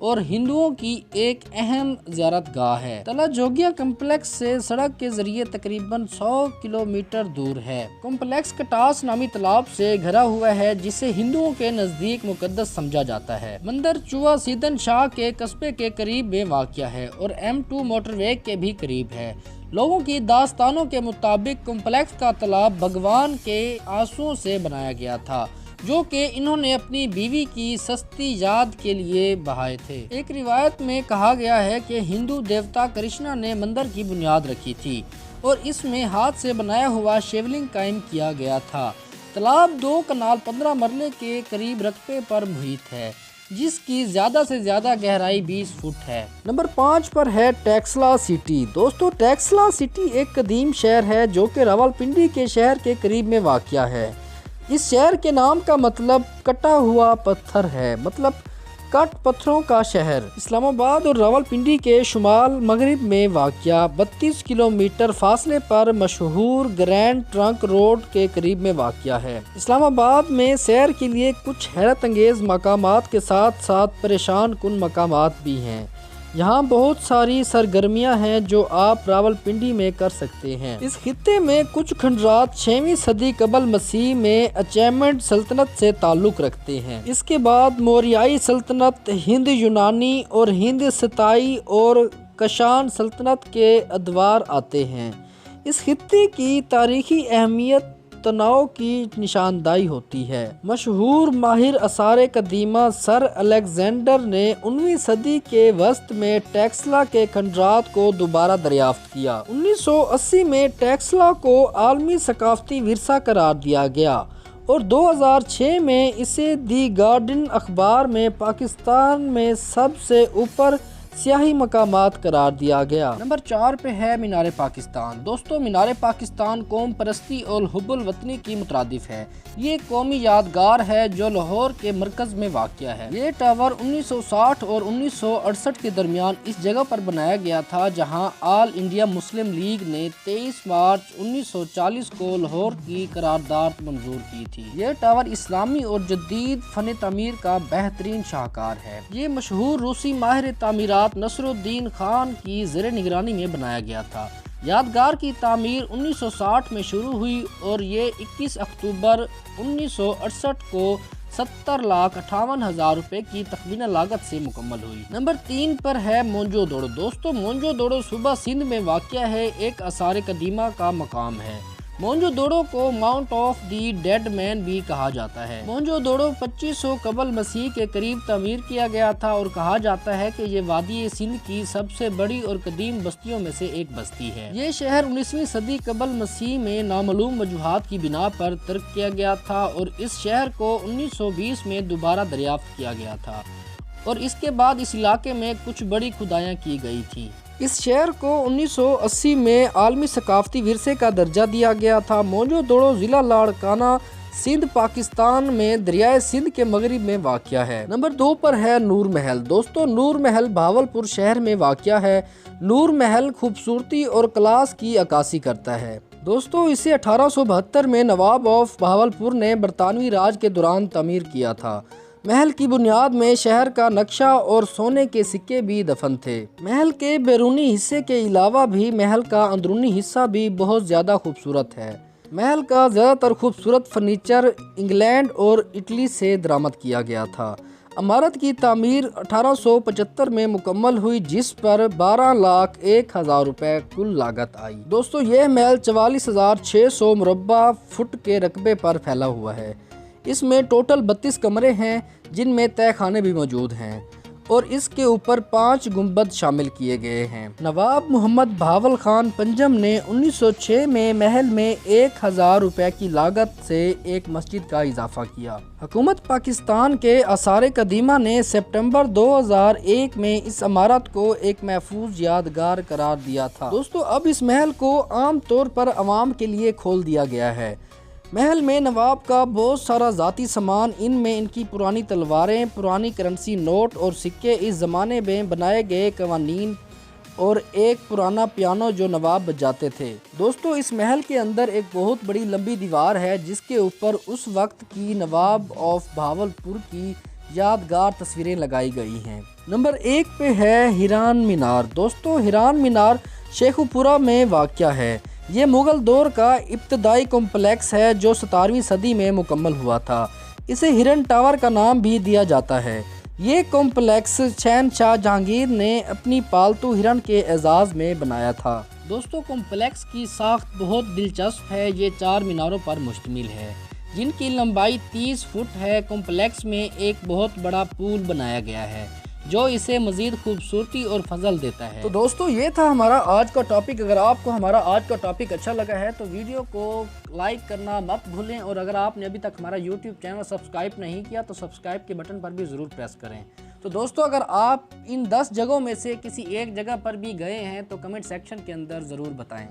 اور ہندوؤں کی ایک اہم زیارت گاہ ہے۔ تلا جوگیا کمپلیکس سے سڑک کے ذریعے تقریباً 100 کلومیٹر دور ہے۔ کمپلیکس کٹاس نامی تالاب سے گھرا ہوا ہے جسے ہندوؤں کے نزدیک مقدس سمجھا جاتا ہے۔ مندر چوا سیدن شاہ کے قصبے کے قریب میں واقع ہے اور M2 موٹر وے کے بھی قریب ہے۔ لوگوں کی داستانوں کے مطابق کمپلیکس کا تالاب بھگوان کے آنسوؤں سے بنایا گیا تھا جو کہ انہوں نے اپنی بیوی کی سستی یاد کے لیے بہائے تھے۔ ایک روایت میں کہا گیا ہے کہ ہندو دیوتا کرشنا نے مندر کی بنیاد رکھی تھی اور اس میں ہاتھ سے بنایا ہوا شیولنگ قائم کیا گیا تھا۔ تالاب 2 کنال 15 مرلے کے قریب رقبے پر محیط ہے جس کی زیادہ سے زیادہ گہرائی 20 فٹ ہے۔ نمبر 5 پر ہے ٹیکسلا سٹی۔ دوستو ٹیکسلا سٹی ایک قدیم شہر ہے جو کہ راولپنڈی کے شہر کے قریب میں واقع ہے۔ اس شہر کے نام کا مطلب کٹا ہوا پتھر ہے، مطلب کٹ پتھروں کا شہر۔ اسلام آباد اور راولپنڈی کے شمال مغرب میں واقع 32 کلومیٹر فاصلے پر مشہور گرینڈ ٹرنک روڈ کے قریب میں واقع ہے۔ اسلام آباد میں سیر کے لیے کچھ حیرت انگیز مقامات کے ساتھ ساتھ پریشان کن مقامات بھی ہیں۔ یہاں بہت ساری سرگرمیاں ہیں جو آپ راولپنڈی میں کر سکتے ہیں۔ اس خطے میں کچھ کھنڈرات 6ویں صدی قبل مسیح میں اچیمنٹ سلطنت سے تعلق رکھتے ہیں۔ اس کے بعد موریائی سلطنت، ہند یونانی اور ہند ستائی اور کشان سلطنت کے ادوار آتے ہیں۔ اس خطے کی تاریخی اہمیت تنوع کی نشاندہی ہوتی ہے۔ مشہور ماہر آثار قدیمہ سر الیگزینڈر نے 19ویں صدی کے وسط میں ٹیکسلا کے کھنڈرات کو دوبارہ دریافت کیا۔ 1980 میں ٹیکسلا کو عالمی ثقافتی ورثہ قرار دیا گیا اور 2006 میں اسے دی گارڈین اخبار میں پاکستان میں سب سے اوپر سیاحی مقامات قرار دیا گیا۔ نمبر 4 پہ ہے مینار پاکستان۔ دوستو مینار پاکستان قوم پرستی اور حب الوطنی کی مترادف ہے۔ یہ قومی یادگار ہے جو لاہور کے مرکز میں واقع ہے۔ یہ ٹاور 1960 اور 1968 کے درمیان اس جگہ پر بنایا گیا تھا جہاں آل انڈیا مسلم لیگ نے 23 مارچ 1940 کو لاہور کی قرارداد منظور کی تھی۔ یہ ٹاور اسلامی اور جدید فن تعمیر کا بہترین شاہکار ہے۔ یہ مشہور روسی ماہر تعمیرات نصر الدین خان کی زیر نگرانی میں بنایا گیا تھا۔ یادگار کی تعمیر 1960 میں شروع ہوئی اور یہ 21 اکتوبر 1968 کو 70,58,000 روپے کی تخمینہ لاگت سے مکمل ہوئی۔ نمبر 3 پر ہے مونجو دوڑو۔ دوستو مونجو دوڑو صوبہ سندھ میں واقع ہے، ایک آثار قدیمہ کا مقام ہے۔ مونجو دوڑو کو ماؤنٹ آف دی ڈیڈ مین بھی کہا جاتا ہے۔ مونجو دوڑو 2500 قبل مسیح کے قریب تعمیر کیا گیا تھا اور کہا جاتا ہے کہ یہ وادی سندھ کی سب سے بڑی اور قدیم بستیوں میں سے ایک بستی ہے۔ یہ شہر 19ویں صدی قبل مسیح میں نامعلوم وجوہات کی بنا پر ترک کیا گیا تھا اور اس شہر کو 1920 میں دوبارہ دریافت کیا گیا تھا اور اس کے بعد اس علاقے میں کچھ بڑی کھدائیاں کی گئی تھی۔ اس شہر کو 1980 میں عالمی ثقافتی ورثے کا درجہ دیا گیا تھا۔ مونجو دوڑو ضلع لاڑکانہ سندھ پاکستان میں دریائے سندھ کے مغرب میں واقع ہے۔ نمبر 2 پر ہے نور محل۔ دوستو نور محل بہاولپور شہر میں واقع ہے۔ نور محل خوبصورتی اور کلاس کی عکاسی کرتا ہے۔ دوستو اسے 1872 میں نواب آف بہاولپور نے برطانوی راج کے دوران تعمیر کیا تھا۔ محل کی بنیاد میں شہر کا نقشہ اور سونے کے سکے بھی دفن تھے۔ محل کے بیرونی حصے کے علاوہ بھی محل کا اندرونی حصہ بھی بہت زیادہ خوبصورت ہے۔ محل کا زیادہ تر خوبصورت فرنیچر انگلینڈ اور اٹلی سے درآمد کیا گیا تھا۔ عمارت کی تعمیر 1875 میں مکمل ہوئی جس پر 12,01,000 روپے کل لاگت آئی۔ دوستو یہ محل 44,600 مربع فٹ کے رقبے پر پھیلا ہوا ہے۔ اس میں ٹوٹل 32 کمرے ہیں جن میں تہہ خانے بھی موجود ہیں اور اس کے اوپر 5 گنبد شامل کیے گئے ہیں۔ نواب محمد بہاول خان پنجم نے 1906 میں محل میں 1,000 روپے کی لاگت سے ایک مسجد کا اضافہ کیا۔ حکومت پاکستان کے آثار قدیمہ نے سپٹمبر 2001 میں اس عمارت کو ایک محفوظ یادگار قرار دیا تھا۔ دوستو اب اس محل کو عام طور پر عوام کے لیے کھول دیا گیا ہے۔ محل میں نواب کا بہت سارا ذاتی سامان، ان میں ان کی پرانی تلواریں، پرانی کرنسی نوٹ اور سکے، اس زمانے میں بنائے گئے قوانین اور ایک پرانا پیانو جو نواب بجاتے تھے۔ دوستو اس محل کے اندر ایک بہت بڑی لمبی دیوار ہے جس کے اوپر اس وقت کی نواب آف بہاولپور کی یادگار تصویریں لگائی گئی ہیں۔ نمبر 1 پہ ہے ہیران مینار۔ دوستو ہیران مینار شیخو پورہ میں واقع ہے۔ یہ مغل دور کا ابتدائی کمپلیکس ہے جو 17ویں صدی میں مکمل ہوا تھا۔ اسے ہرن ٹاور کا نام بھی دیا جاتا ہے۔ یہ کمپلیکس شہنشاہ جہانگیر نے اپنی پالتو ہرن کے اعزاز میں بنایا تھا۔ دوستو کمپلیکس کی ساخت بہت دلچسپ ہے۔ یہ 4 میناروں پر مشتمل ہے جن کی لمبائی 30 فٹ ہے۔ کمپلیکس میں ایک بہت بڑا پول بنایا گیا ہے جو اسے مزید خوبصورتی اور فضل دیتا ہے۔ تو دوستو یہ تھا ہمارا آج کا ٹاپک۔ اگر آپ کو ہمارا آج کا ٹاپک اچھا لگا ہے تو ویڈیو کو لائک کرنا مت بھولیں، اور اگر آپ نے ابھی تک ہمارا یوٹیوب چینل سبسکرائب نہیں کیا تو سبسکرائب کے بٹن پر بھی ضرور پریس کریں۔ تو دوستو اگر آپ ان 10 جگہوں میں سے کسی ایک جگہ پر بھی گئے ہیں تو کمنٹ سیکشن کے اندر ضرور بتائیں۔